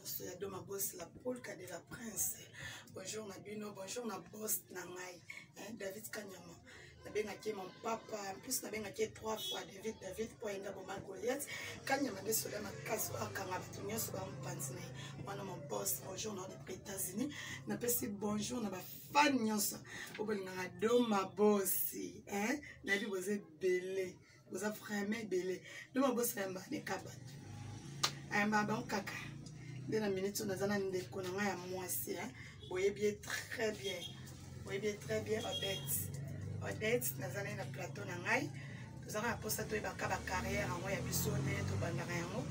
de ma boss la polka de la prince. Bonjour Nabino, bonjour na boss Nangai, David Kanyama. Nabengaki mon papa, en plus nabengaki 3 fois David pour enga bomba Goliath. Kanyama de sola makaso akanga batunyo soba mpantine. Moi mon boss, bonjour na des États-Unis. Na pesi bonjour na ba fan nyonso. Obolinga do ma boss, Nabi boze belé. Vous avez vraiment belé. De ma boss yamba ne kabat. Ayamba bon kaka. De la minute on a zana ndeko na ya mwasi, Voyez bien très bien. Voyez bien très bien Odette, nazana na plateau na ngai. Tozaka na posta to ebaka ba carrière en ya bisone to bandaka yango.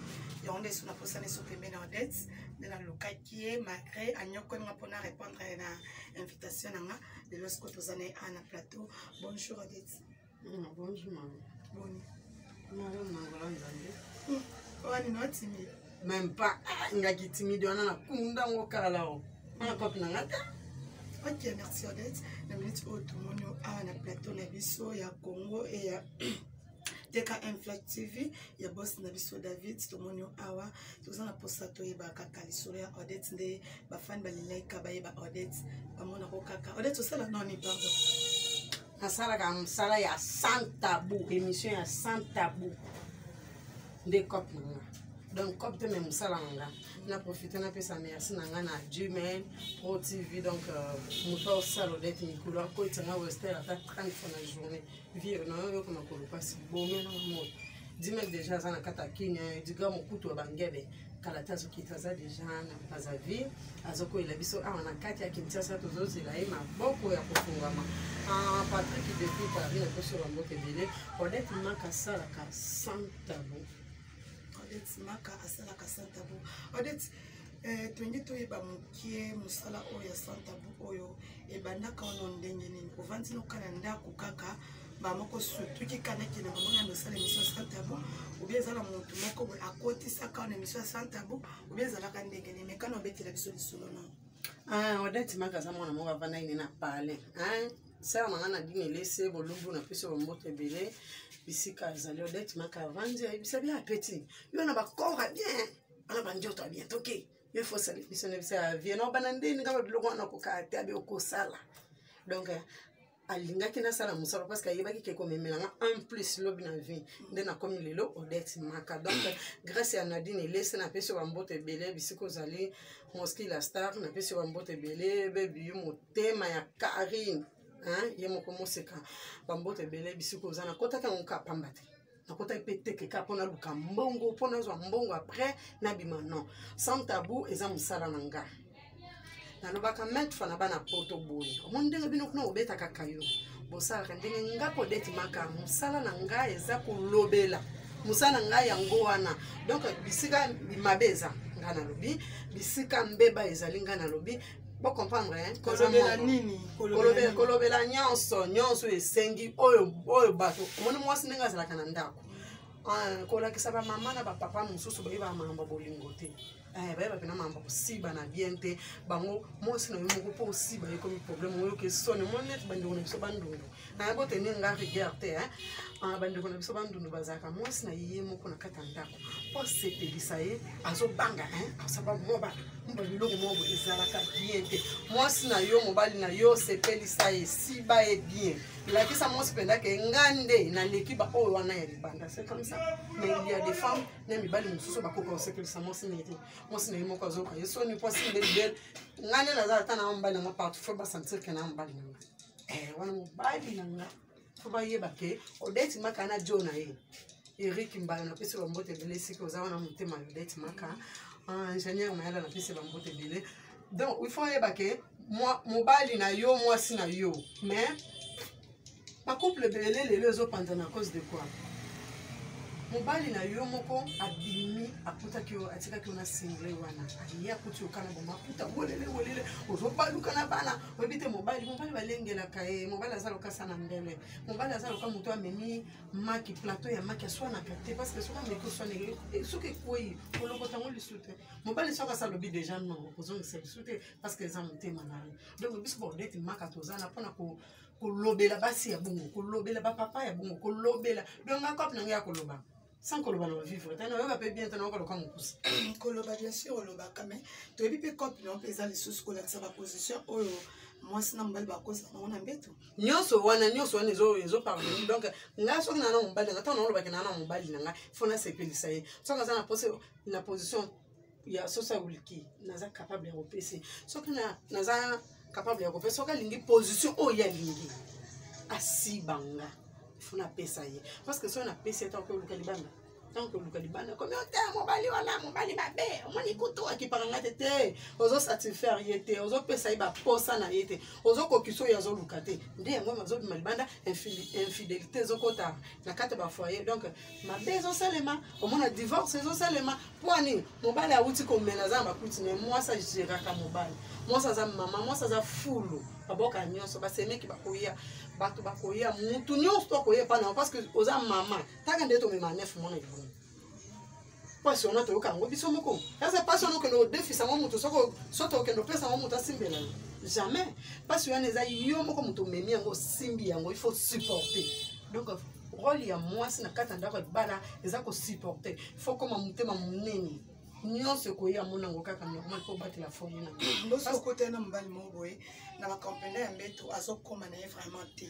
Yonde suna posta ne so pembeni Odette. De la lokaki malgré anyoko nga pona répondre na invitation nga de lorsque tozana na plateau. Bonjour Odette. Bonjour maman. Boni. On est timide. Même pas. On est timide. On a kunda ngokala lao. On a pas ngata. Ok, merci Odette. La minute où tout le monde a un plateau Nabiso, il y a Congo et il y a TKM Flag TV, il y a Boss Nabiso David, tout le monde a wa. Tout ça na posta to yeba kakali sur ya Odette nde ba fan ba like ba yeba Odette ba mona ko kaka. Odette ça la non ni pardon. Asala ka msala ya sans tabou, émission ya sans tabou. Des copes nanga. Donc copes de même sala nanga. Na profiter na pesa merci nanga na Gmail, Pro TV donc moto sala Odette Nicolas ko itanga Western à 30 fois la journée. Vire na yo comme ko passe bon mais non mo. Dis-moi déjà ça na kata kinya, diga mo kutu bangebe. Kalata zokitaza déjà na Brazzaville azoko ila biso na kati ya Kinshasa tozozi la ema boko ya kofungama Patrick depuis Paris na poso ba mbote belé Odette maka sala ka santabu Odette maka asala ka santabu Odette tongi to yeba mukie musala oyo ya santabu oyo ebandaka ono ndenge nini ovanzi no kana ndako kaka moko surtout qui kana qui na mona no sala émission sans tabou ou bien zala montu moko a côté ça quand émission sans tabou ou bien zala kan ndenge mais quand on beti la biso solo non Odette makaza mona mo bavana ine na parler ça mangana dine laisser bolumbu na piso mbote belé bisika zali Odette makavanzi bisabi appétit yo na ba corps bien ana banjoto bien toké il faut ça l'émission ne ça vient no banande ni ngaba biloko na ko ka tabe ko sala donc alinga kina sala musala parce que yebaki ke ko memelanga en plus lobi na vie ndena comme lelo Odette maka donc grâce à Nadine laisse na peso mbote belé bisiko zali mosquée la star na peso mbote belé bebi mo tema ya Karine yemo ko moseka mbote belé bisiko zana kota ka nka pambate na kota ipeteke ka pona luka mbongo pona zo mbongo après na bima non sans tabou eza musala nanga nalobaka mettre fana bana poto boye omondenge bino kuna obeta kakayo bosala ndenge ngako Odette maka musala na nga eza kolobela musala nga yango wana donc bisika mabeza nga na lobi bisika mbeba ezali nga na lobi bo comprendre kolobela nini kolobela nyonso esengi oyo bato omoni mwasi ndenge azalaka na ndako kolakisa ba mama na ba papa mususu bayeba mamba bolingo te bayeba pena mamba kosiba na bien te bango mwasi na yo moko po osiba ye comme problème oyo ke sone mo net bandeko na biso bandundu na yebo te nga regard te bandeko na biso bandundu bazaka mwasi na ye moko na kata ndako po sepelisa ye azobanga asaba moba biloko moko ezalaka bien te mwasi na yo mobali na yo sepelisa ye siba ye bien lakisa mwasi penda ke ngande na lekiba oyo wana ya libanda c'est comme ça mais il y a des femmes na mibali mususu bakoka osepelisa mwasi na ye mwasi na ye moko azoka ye soni po si belle ngane na za tana mbali na partout faut ba sentir que na mbali na wana mobali na nga faut ba yeba ke Odette maka na John na ye Eric Mbala na pesi ba mbote belé siko za wana mutema Odette maka ingénieur mayala na pesi ba mbote belé donc il faut yeba ke moi mobali na yo mwasi na yo mais ma couple belé les deux pendant à cause de quoi mobali na yo moko abimi akuta kyo atika kyo na single wana aliya kuti okana bomba puta wolele ozobaluka na bana obite mobali balengela kae mobali azalo kasa na mbele mobali azalo ka muto ameni maki plateau ya maki aswana kate parce que soka meko swana soke koi kolokota ngoli sute mobali soka sa lobi déjà non ozong se sute parce que za mutema na donc biso Odette maka tozana pona ko kolobela basi ya bungu kolobela ba papa ya bungu kolobela donc ngakop na ngya koloba sans koloba na vivre tana yo ba pe bien tana koloka mokusi koloba bien sûr oloba kame to ebi pe copine on pesa les sous kola sa position oyo mwasi na mobali bakosa bango na mbeto nyonso wana ezo parvenir donc nga soki na mobali nga ntango naolobaki na mobali na nga fo nasepelisa ye soki aza na position ya sosa uliki naza capable ya kopesa soki naza capable ya kopesa soki alingi position oyo alingi asibanga fo napesa ye parce que soki napesa ye ntango oluka libanda tant que luka libanda comme on mobali wana mobali babe omoni kutu akipanga te ozo satisfaire yete ozo pesa iba posa na yete ozo kokiso ya zo luka te nde yango mazo bima libanda infidélité zo kota na kate ba foyer donc mabe zo salema omona divorce zo salema poani mobali awuti ko menaza ba kuti ne moi ça gérera ka mobali moi ça za mama moi ça za fulu baboka nyonso basemeki bakoya bato bakoya mutu nyonso to koya pana parce que oza mama taka ndeto me manef mona ibu parce on a to kango biso moko ça pas on que no défi ça mutu soko soto que no pesa mutu asimbela jamais parce que eza yo moko mutu memi yango simbi yango il faut supporter donc rôle ya moi sina katanda ko bana eza ko supporter il faut comme mutema munene nyonso koya monango kaka normal po batela foyer na parce que côté na mbali mo boye na ba compagnie ya mbeto azokoma na vraiment te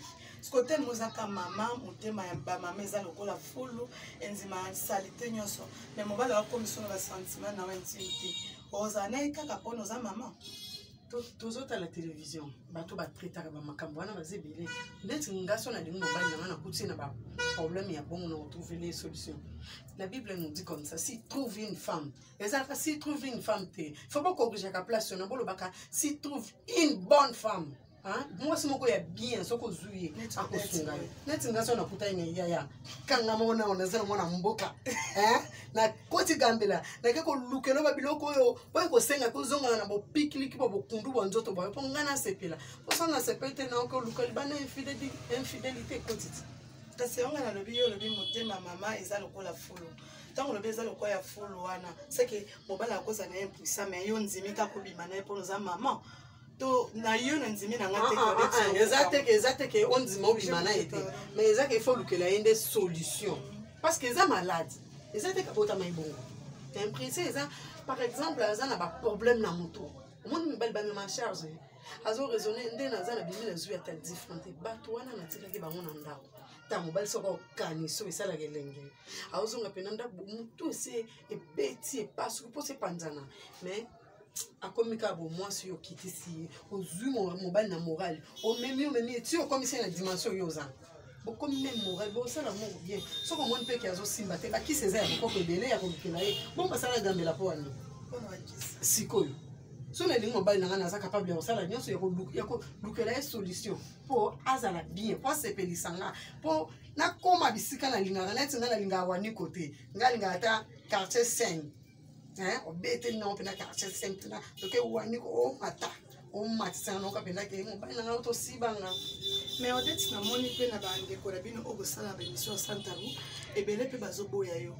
côté mozaka mama mutema ya ba mama eza lokola fulu enzima salite nyonso mais mobali wa commission ba sentiment na intimité ozana kaka pono za mama tozota la télévision bato batretaka bamakambo wana bazebele ndeti ngaso na lingo mobali na kuti na ba problème ya bongo na retrouver les solutions. La Bible nous dit comme ça, si trouve une femme, si trouve une femme il faut pas corriger la place sur le baka, si trouve une bonne femme. Hein? Moi si moko ya bien soko zuye akosunga neti ngaso na kuta ine ya kanga mona onazana mona mboka hein na koti gambela na keko lukelo ba biloko yo boy ko senga ko zonga na bo piklik bo kundu bo nzoto bo po ngana sepela po sana sepete na ko lukeli bana infidélité kotiti kasi on a lobi yo lobi motema mama eza lokola fulu tant lobi eza lokola ya fulu wana c'est que mobala akoza na impuissant mais yo nzimika ko bima na po za maman to na yo nzimi na ngate exacte que on dit mo bima na été mais exacte il faut que la inde solution parce que ça malade exacte ka bota mai bongo t'impressé ça par exemple ça na ba problème na moto mon mi bal ba ma charge azo raisonner ndé na za na bimi na zuya ta différente bato wana na tikaki bango na ndako ta mobali soko kaniso esala kelenge awuzunga pena ndako mutu se ebeti e passe pour se panzana mais akomika bo mwasi yo kitisi ozui mobali na moral o memi ti o komisi na dimension yo za boko même moral bo sala mo bien soko mon pe ki azo simba te ba ki seza ya boko ebele ya komikela ye bon basala gambela po ani sikoyo so na lingo mobali na za capable ya sala nyonso ya ko lukela solution po azala bien po sepelisanga po na koma bisika na linga na tinga na linga wani côté ngalinga ata quartier 5 hein obete non pena quartier 5 na donc wani ko mata o matisa no ka pena ke mobali na auto sibanga mais odette na moni pe na bande ko rabino obosala ba émission santaru ebele pe bazoboya yo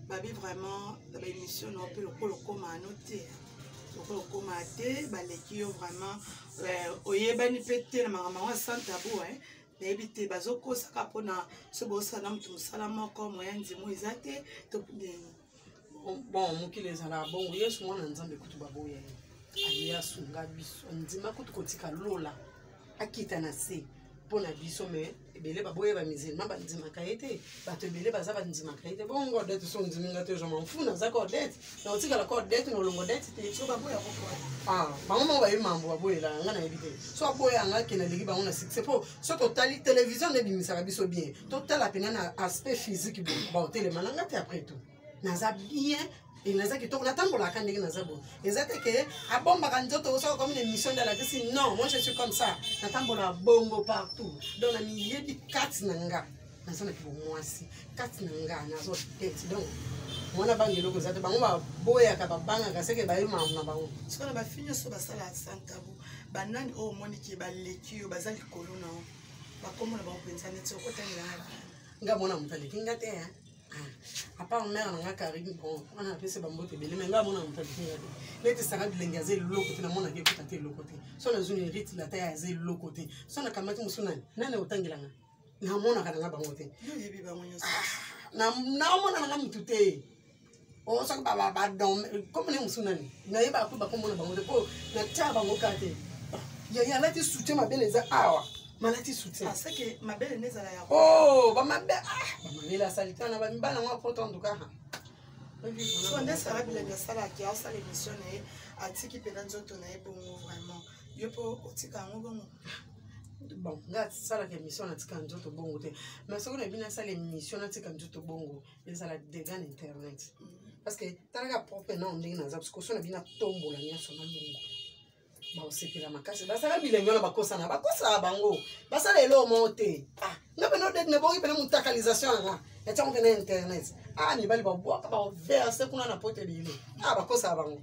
babi vraiment na ba émission no pe lokolo koma anoter lokolo koma te baleki yo vraiment oyebani pe te na mama santabu hein na ebite bazokosa ka pona so bosala mutu musala moko moya nzimo ezate to bon mokili ezala bongo yesu mwana nzambe kutu baboya ye asunga biso ndima kutu kotika lola akita na se mpona biso me ebele baboya bamizilema bandimaka ye te bato ebele baza bandimaka ye te bongo odete so ondiminga te joma mfu nazaka odete na otikalaka odete na olongo odete te so baboya bango moko bayebi mambo baboyela nga nayebi te so aboya anga kena eleki bango na succès po so totali télévision nde ebimisaka biso bien totala pena na aspect physique baotelema nanga te après tout naza bien et naza kitoko natambolaka ndenge naza bon ezate ke abombaka nzoto osaka comme une émission de la question non moi je suis comme ça natambola bongo partout donc na miyebi kati na nga naza na kibo mwasi kati na nga nazo tete donc mwana bangelo ko zate bango ba boya ka babanga ka seke ba yima na bango so na ba finyo so basala santabu banani o moni ki ba leki yo bazali kolona ba komona ba pensa neti okotanga nga mona mutali kinga te hein à part mère na Karim bon on a appelé ce bambote belé mais nga mona mutali kinga te leti sanga bilenga ze lokote na mona ke kutate lokote so na zuni rite la taille ze lokote so na kamati musuna nane otangilanga na mona kana nga bangote yo yebi ba mwenyo na omona na mutu te o so ba dom comme ne musunani na yeba ku ba comme na bango de ko na tia bango kate ya lati soutien ma belle za awa malati soutien c'est que ma belle ne zala ya oh ba ma belle ba ma belle salita na ba mbala ngwa poto nduka ha so nde sara bila ya sala ki a sala émission ne atiki pe nzoto na e bongo vraiment yo po otika ngo bongo bon nga sala ke émission na tika nzoto bongo te mais so na bina sala émission na tika nzoto bongo ezala dégâts internet parce que tanga propre na ndenge na za parce que so na bina tombola nyaso na lungu ba osepela makasi basala bilengo na bakosa bango basala elo mote nga beno det ne bongi pena mutakalisation nga ya tamo ke na internet ni bali ba boaka ba verse kuna na pote bile bakosa bango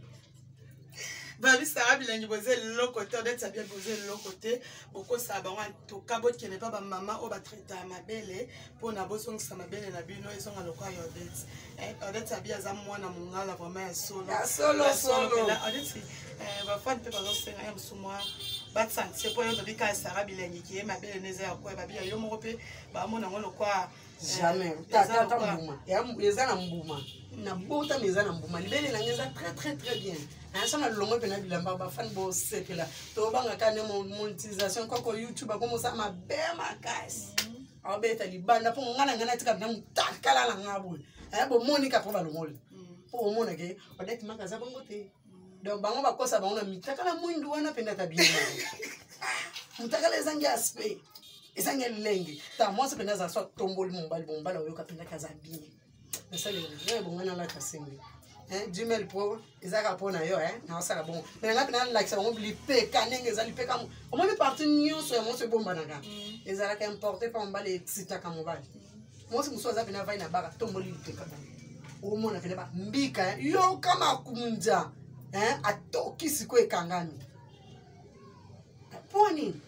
Babi Sarah bilengi boze le côté d'être ça bien boze le côté beaucoup ça ba wan to kabot qui n'est pas ba maman o ba traiter ma belle pour na boso ngisa ma belle na bino ils sont à lokwa yo det d'être ça bien za mwana mungala vraiment solo là d'être ba fan pe ba zo senga ya msumwa ba santi pour yo bika Sarah bilengi qui ma belle neze ya kwa ba bia yo mo pe ba mona ngo lokwa jamais tata mbuma ya ezana mbuma na bota mezana mbuma libele na ngeza très bien ça na longo pena bilamba ba fan bo sepela to banga kane monétisation koko YouTube comme ça ma bema kasi abeta libanda po ngana tika bina mutakala la ngabo bo monika po ba longole po mona ke odet makaza bongo te donc bango ba kosa bango na mitakala mwindu wana penda tabia mutakala ezangi aspect ezangi lengi ta moi se penda za so tomboli mombali bombala oyo kapenda kaza bien mais ça le bongana la kasembi Jumel pro ezaka pona yo na osala bon mais nga pena like ça on blipe kanenge ezali pe kam o mo parti nyonso ya mo se bomba nanga ezala ka importer pa mbale excita ka mobali mo se muso za pena vai na baka tomboli pe ka o mo na pena ba mbika yo kama kumunja atoki siko ekangani poni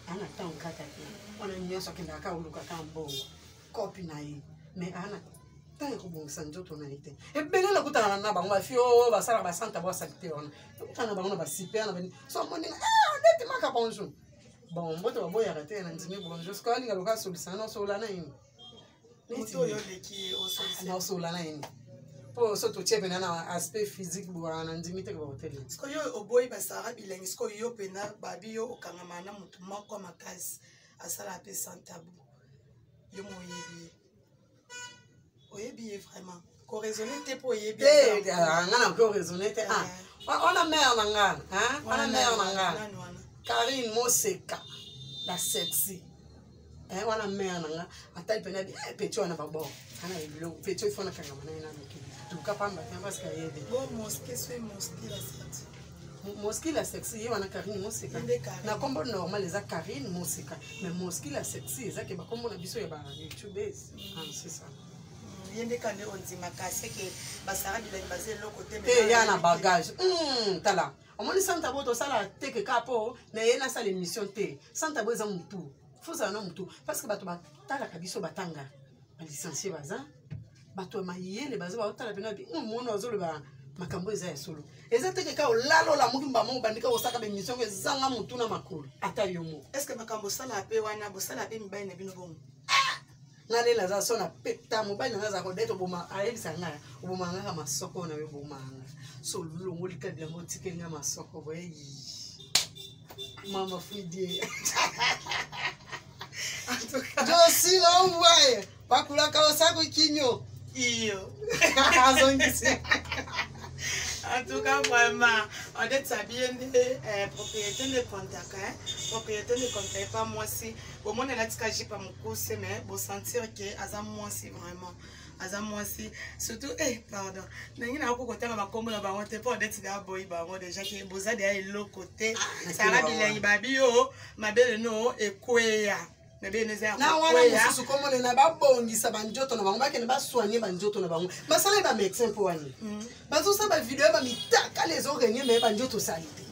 ana tankata ke ona nyonso kenda ka uluka ka mbongo copy na ye mais ana tant que bon sanjo tonalité et belé la kutana na bango afio basala basanta bo sakite ona kutana bango na basiper na bani so moni ndeti maka bonjour bon mboto baboya raté na ndimi bonjour sko ali ngaloka solution no so la na yini moto yo leki o solution na so la na yini po so to chebe na aspect physique bo na ndimi te ko hotel sko yo oboyi basara bilengi sko yo pena babi yo okangama na mutu mako makasi asala pe sans tabou yo moyebi oyebi vraiment ko raisonner te po yebi ngana ko raisonner te on a mère nanga on a mère nanga Karine Moseka la sexy on a mère nanga atai pena bi petit on a babo ana bilo petit fona kanga mana na mki tuka pamba parce que yede bon mosquée c'est mosquée la sexy mosquée la sexy wana Karine Moseka na kombo normal eza Karine Moseka mais mosquée la sexy eza ke ba kombo na biso ya ba YouTube c'est ça yende kande onzima kasi ke basara bilengi basé le côté mais ya na bagage tala omoni santa boto sala teke kapo na yena sala émission te santa boza mutu fuza na mutu parce que bato batala kabiso batanga ba licencié baza bato mayele baza ba otala pena bi mona ozolo ba makambo eza ya solo eza teke ka olalo la mukimba mo bandika osaka ba émission ke zanga mutu na makolo ata yomo est-ce que makambo sala pe wana bo sala pe mibai na bino bongo ngane la za sona peta mobali nga za ko deto boma ayebisa nga oboma nga masoko na boma nga so longo likadi yango tikeli nga masoko boye mama fidie Josi longwaye bakula ka osako kinyo iyo azongisi en tout cas vraiment on est bien propriété de contact propriété de contact pas moi si au moins la tika jipa mukuse mais bon sentir que aza moi si vraiment aza moi si surtout pardon ningina ko kotanga makombo na bango te pour d'être da boy bango déjà que boza de le côté ça la bilengi babio mabele no ekweya na wana mususu komone na babongisa banjoto na bango bakene baswanye banjoto na bango basala ba médecin po wani bazosa ba video ba mitaka les oreilles mais banjoto salite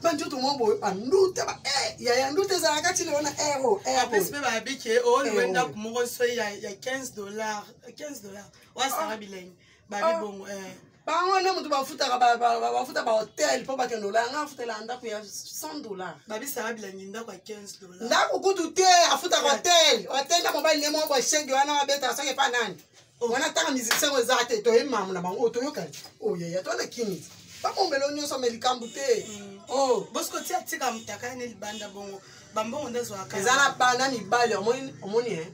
banjoto mombo banduta ba ya nduta za kati le wana après me ba bike o le wenda mo so ya $15 wa sara bilengi ba bi bongo bango na mutu bafuta ba hotel po bakendo la nga futa la ndako ya $100 babisa bilangi ndako ya $15 ndako kutu te afuta hotel na mobile nemo bo shenge wana mabeta songe pa nani wana tanga musicien ko zate to emamu na bango to yoka ya to na kini ba mombelo nyoso melikambu te bosko tia tika mutaka ne libanda bongo bambongo ndezo aka ezana bana ni bale omoni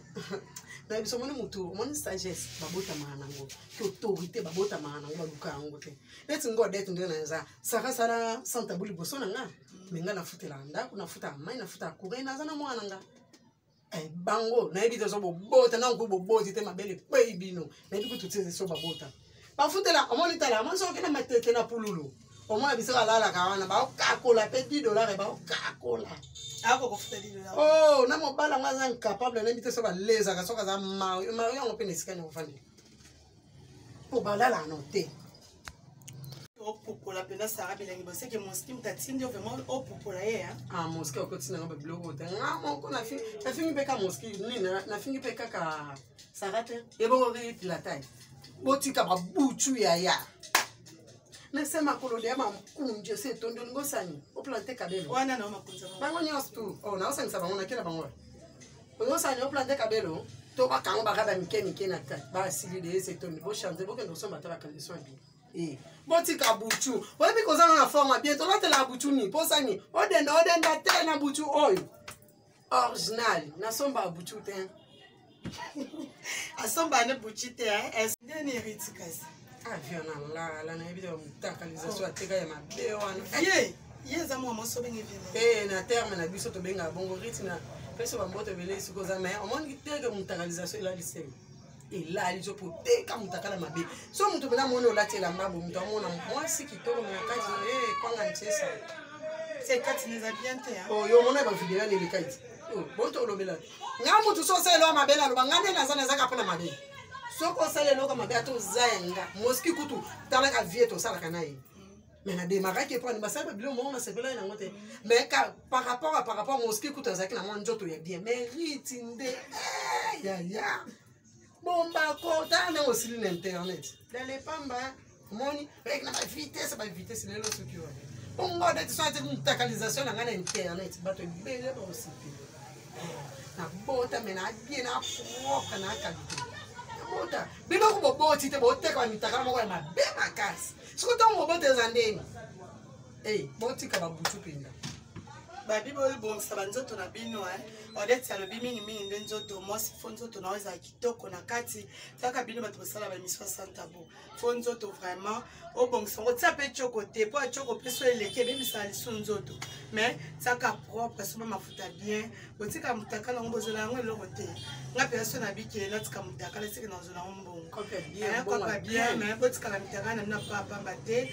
na biso moni mutu omoni sagesse babota manango ki autorité babota manango baluka yango te neti ngo dete nde na za saka sala santa buli boso na nga menga na futela ndako na futa mai na futa kure na zana mwana nga bango na ebi te so bobota na ngo boboti te mabele pe bino na ebi kutu so babota ba futela omoni tala omoni so kena matete na pululu omoni biso alala kawana ba okakola pe $10 ba okakola ako kofuta $10 na mobala ngaza incapable na bite so ba leza ka soka za mayo yango pe nesikani ofandi po balala no te opopola pena sara bilangi bose ke moski mtatindi vraiment opopola ye moski okotina nga babiloko te nga moko na fingi pe ka moski nini na fingi pe kaka sara te ebongo ritila tai botika babutu ya nasema kolode ya makunje se tondo ngosani o planter kabelo wana na makunza bango nyos tu na osangisa bango na kila bango ngosani o planter kabelo to bakango bakaba mike na kati ba sili de se tondo bo chanter bo kendo so batala condition bi botika butu webi kozana na forme bien to latela butu ni posani odenda te na butu oyo original na somba butu te asomba ne butu te ndeni ritikasi avion la na ebi mutakalisation ateka ya mabe wana yeza mwa moso bengi vile na terme na biso to benga bongo ritina peso bamboto bele siko za mais omoni teke mutakalisation la lisem ela lizo poteka mutakala mabe so mutu bena mona olatela mabo mutu amona mwasi kitoko na kati kwanga nchesa c'est kati neza bien te yo mona ba video ni likaiti bonto olobela ngamu tu so selo mabela lo bangande na zana zaka pona mabe soko sale loka mabe ato zayanga moski kutu tala ka vieto sala kanayi mais na démarrer que prendre basaba bilo mo na sepela na ngote mais par rapport moski kutu azaki na mwa njoto ya bien mais ritinde ya bomba kota na osili na internet dale pamba moni avec na vitesse lelo soki wa bongo de so ate mutakalisation na internet bato bele ba osipi na bota mais na bien na proka na qualité bota bino ko boboti te boteka ba mitakala moko ya mabe makasi siko to mo bote zandeni botika ba butu pinda babi bolibongisa banzoto na bino odeti alobi mingi nde nzoto mwasi fo nzoto na oza kitoko na kati kaka bino bato bosala bamission sans tabou fo nzoto vraiment obongisa ngo tia pe choko te po choko pe so eleke bebisa lisu nzoto mais saka propre so mafuta bien botika mutakala ngo bozola yango eloko te nga pe so na biki na tika mutakala sike na zola mbongo kopa bien mais botika la mutakala na papa mbate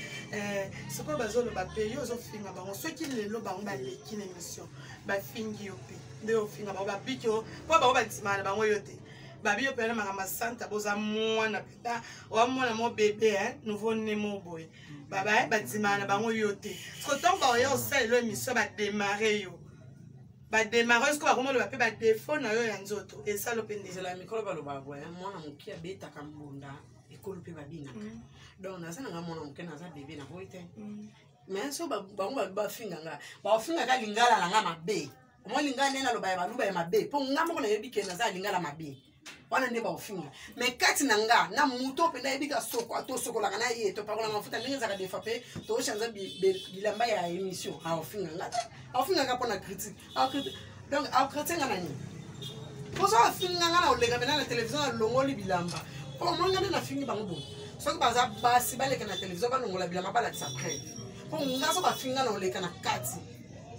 soko bazolo ba pe yo zo finga bango soki lelo bango ba leki na émission ba fingi yo pe de ofinga ba biki yo po ba ba timana bango yo te babi yo pele makamba santa boza mwana pita wa mwana mo bébé nouveau né mo boy baba ba timana bango yo te ko ton ba yo sel lo émission ba démarrer yo ba démarrer ko ba komo ba pe ba défaut na yo ya nzoto et ça lo pende la micro ba lo ba boya mwana mokia beta kambunda ekolo pe ba bina donc na sana nga mwana mokia na za bébé na boite mais so bango ba finga nga ba finga ka lingala la nga mabe mo lingala nena lo ba ya luba ya mabe po nga mo na yebi ke na za lingala mabe wana nde ba ofinga mais kati na nga na muto pe na ebika soko ato soko la kana ye to pakola mafuta ndenge za ka defape to chanza bilamba ya émission a ofinga ka pona critique donc a critique nga nani poso ofinga nga na olega na télévision na longoli bilamba po mo nga na fingi bango bo so ba za basi baleka na télévision ba longola bilamba bala tsa près po nga so ba finga na olega na kati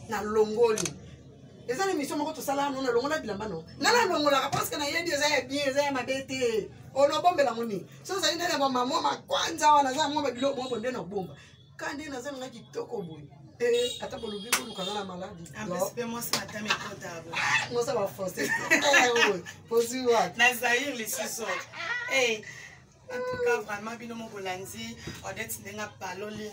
na longoli eza l'émission moko to sala no na longola bilamba no nana longola parce que na yebi eza bien eza mabete ono bombela moni so za ina ba mama ma kwanza wana za mo ba bilo mo bonde na bomba kandi na za nga kitoko boy ata bolo bi ko kana maladi ambe mo sa tame potable mo sa ba forcer posi wa na zaire les siso en tout cas vraiment bino mo bolanzi odette ndenga paloli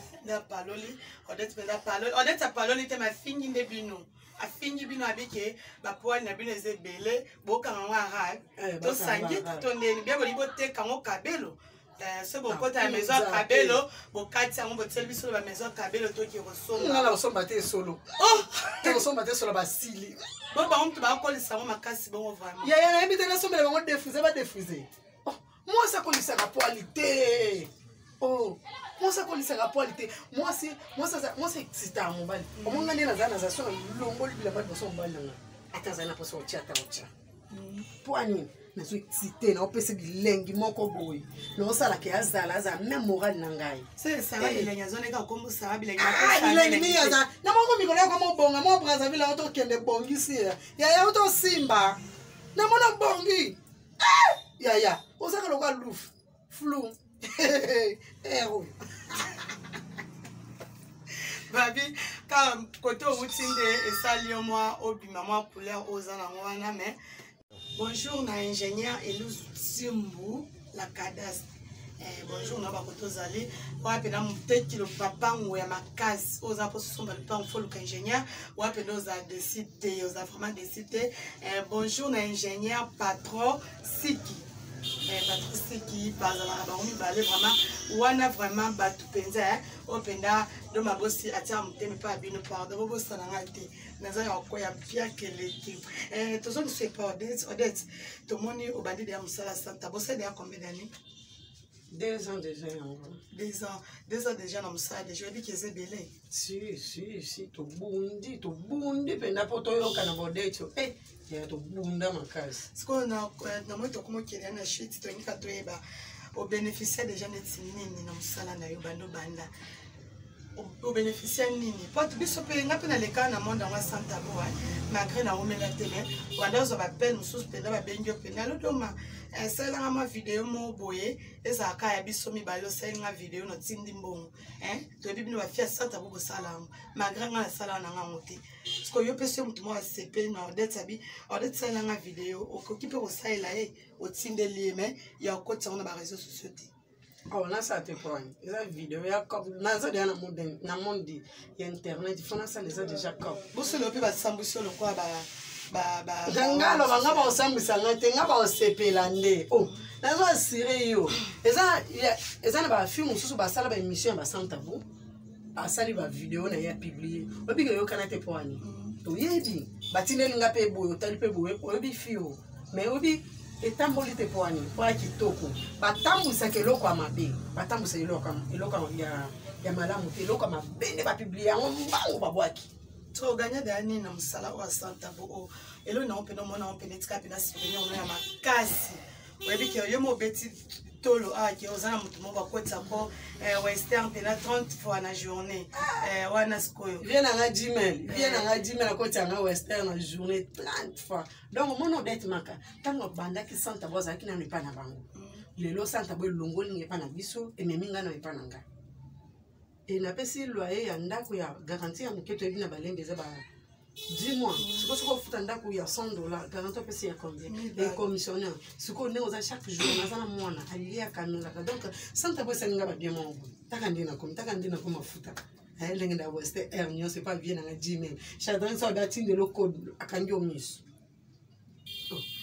odette penda paloli odette paloli te ma fingi nde bino afingi bino abike ba poil na bino ezebele boka ngwa ha to sangi to ndeni bia boli bote kango kabelo c'est bon côté la maison à Kabelo bon quartier on peut tellement sur la maison à Kabelo toi qui ressemble non la ressemble à solo oh tu ressemble à solo basili bon par contre tu vas coller ça ma casse bon vraiment ya na habite na sombe ba défuser ba défuser oh moi ça colle ça la qualité oh moi ça colle ça la qualité moi c'est excitant mon bal au moins ngane na za so longo libila ba so mbala nga atazana po so tchata ocha poani na so excité na opese bilengi moko boy no sala ke azala za même moral na ngai c'est ça va bilengi zone ka kombo ça bilengi bilengi yaza na moko mikolo ko mo bonga mo braza vila auto kende bongisi ya auto simba na mona bongi ya osaka lokwa luf flou ero babi quand côté au mutinde et sali moi obima moi couleur ozana wana mais bonjour na ingénieur Eluz Simbu la cadastre bonjour na ba koto zali wa pena muteki le papa ya makasi oza po somba le plan folo ingénieur wa pena oza décidé oza vraiment décidé bonjour na ingénieur patron Siki Patrice qui passe à la baronie balé vraiment wana vraiment batu penza openda do mabosi atia mutemi pa bino pardon bo sana ngati naza ya ko ya pia keleki to so ne sais pas odette to moni obandi de musala santa bosse de combien d'années 2 ans déjà 2 ans déjà dans musala déjà bi que c'est belé si to bundi penda poto yo kana bodete ya to bunda makasi siko na moto komo kele na shit to nika to eba au bénéficiaire déjà netini na musala na yo bando banda au bénéficiaire nini pote biso pe nga pe na leka na monde en santa bo malgré na omela tele wanda zo ba peine mususu pe na ba bengyo pe na lodoma sala ngama vidéo mo boye eza ka ya biso mi balo sala nga vidéo no tindi mbongo to bibi no ba fia santa bo sala malgré nga sala na nga moté parce que yo pe se mutu mo CP na odette sabi odette sala nga vidéo okokipe ko sala o tinde lieme ya ko tsona ba réseaux sociaux. Oh, là ça te prend. Les vidéos, il y a comme dans le monde internet, il faut ça les a déjà comme. Vous savez le plus bas sambution le quoi ngalo banga ba osambisa ngate ngaba osepelande oh nazo asire yo eza na ba film susu ba sala ba émission ba santa bo asali ba vidéo na ya publier obiga yo kana te poani to yebi batineli ngape boyo tali pe boyo obi fio mais obi etamboli te poani kwa kitoko batambusa keloko amabe batambusa eloko ya malamu te eloko mabende ba publier ngo babwaki to gagner d'année na musala wa santa bo elo na opena mona opena tika pena souvenir no ya makasi webi ke yo mo beti tolo ke ozana mutu mo ba kotsa ko western pena 30 fois na journée wana skoyo vient na Gmail ko tanga western na journée 30 fois donc mono det maka tango banda ki santa boza ki na ne pa na bango lelo santa bo longoli nge pa na biso e meminga na pa na nga et na pesi loyer ya ndako ya garantie ya muketo ebina balenge za ba 10 mois siko siko futa ndako ya $100 garantie pesi ya combien et commissionnaire siko ne oza chaque jour na sana mwana alia kanula donc santa bo senga ba bien mo taka ndina ko mafuta ndenge da west air nyo c'est pas bien na Gmail chadrin so da tinde lo code akangi omiso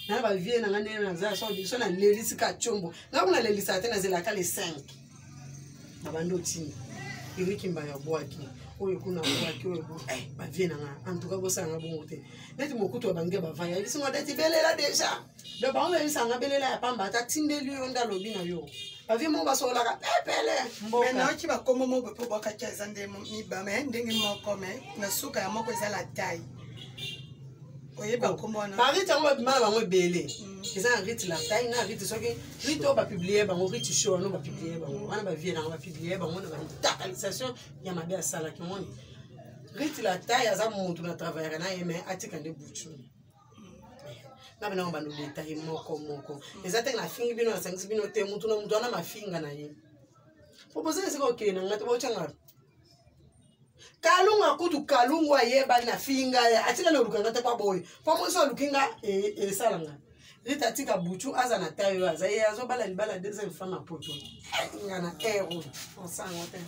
na ba vie na ngane na za so na lelisi ka chombo na kuna lelisa tena zela kale 5 babando tini Eric Mbaya boaki oyo kuna boaki oyo ba vie na nga en tout cas bo sanga bongo te neti mokuto bange ba vaya bisi ngo deti belela déjà do ba ngwe sanga belela ya pamba ta tindeli yo ndalobi na yo ba vie mo ba so la ka pepele mais na ki ba komo mo po boka ka zande mi ba me ndenge mo kome na suka ya moko za la taille oye ba komo na ba rita mo ba ba mo bele eza rite la taille na rite soki rite ba publier ba mo rite show no ba publier ba wana ba vie na ba publier ba mo na ba totalisation ya mabe ya sala ki moni rite la taille aza mutu na travailler na yeme atika nde buchu na bana ba no détail moko eza te na fingi bino na sangisi bino te mutu na mutu ana mafinga na ye proposer c'est OK na ngata bo changa kalunga kutu kalungwa yeba na finga ya atika no lukanga te pa boy pa mo so lukinga e salanga rita tika buchu aza na tayo aza ye azobala libala deuxième femme na poto ngana ero onsanga te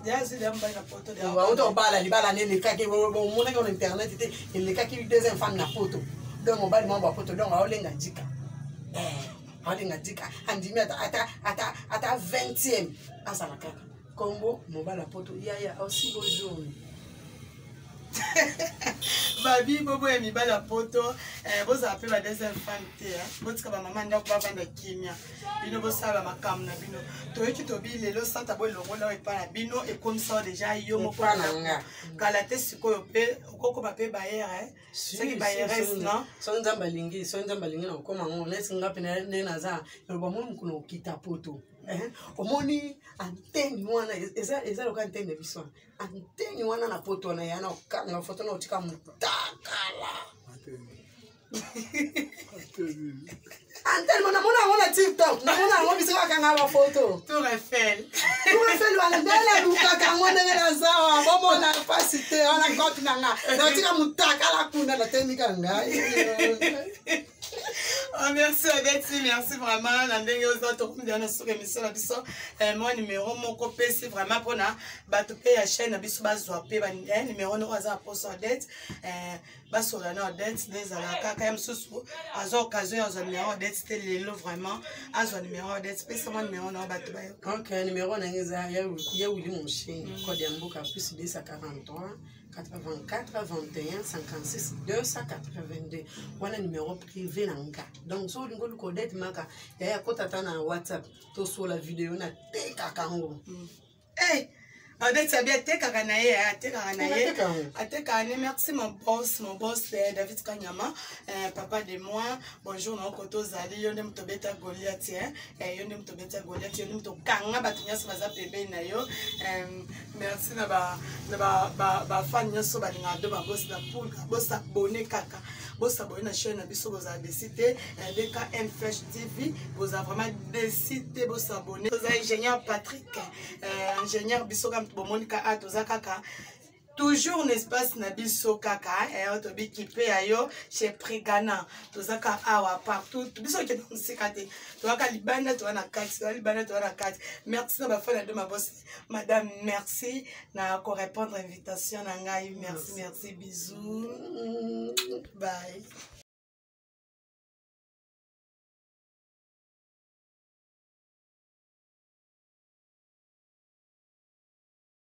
ya si damba na poto de wa auto bala libala nele kake bo mona ko internet te ele kake deuxième femme na poto donc on bali mambo poto donc aolenga jika alinga dika andimi ata 20e asala kaka kombo mobala poto yaya aussi bonjour babi bobo ya mibala poto bozala mpe ba deuxième femme te botika bamama ndako bavanda kimia bino bosala makambo na bino toyoki tobi lelo santa bolongola epa na bino ekomisa deja yo moko kala te sikoyo mpe okokoma mpe bayere soki bayeres non so nzambe alingi na okoma ngo nesi nga mpe nde naza eloba moi mokuna okita poto omoni anteni wana eza loka anteni na biso anteni wana na poto wana ya na okanga foto na otika mutakala anteni mona yango na TikTok namona yango biso bakanga ba foto Tour Eiffel wana ndela lukaka yango ndenge nazawa bomona pasi te wana kopi na nga na otika mutakala kuna na temika ngai. Oh, merci Odette, merci vraiment. Nandenge aux autres comme dans notre émission la biso mon numéro mon copé c'est vraiment pour na batupe ya chaîne biso bazwape ba numéro no aza pour Odette basola na Odette des ala kaka ya msusu azo occasion ya numéro Odette c'était lelo vraiment azo numéro Odette c'est mon numéro no batu ba OK numéro na ngeza ya wili mon chien code ya mboka plus 243 84 21 56 282 wana numéro privé nanga donc so lingo lu Odette maka ya kotata na WhatsApp to so la vidéo na teka kango Odette sabia teka kana ye ateka ne merci mon boss David Kanyama papa de moi bonjour na koto zali yo ndem tobeta Goliath yo ndem tobeta Goliath yo ndem to kanga batunya so baza pebe na yo merci na ba fan nyoso ba linga do ba boss na pool boss abonné kaka boss abonné na chaîne na biso boza décidé BKM Fresh TV boza vraiment décidé boss abonné boza ingénieur Patrick ingénieur biso Monica atoza kaka toujours l'espace na biso kaka to bi kipe ayo chez Prigana tozaka awa partout biso ke nsikate to aka libanda to na kati merci na ba fana de ma boss madame merci na ko répondre invitation na ngai merci bisous bye.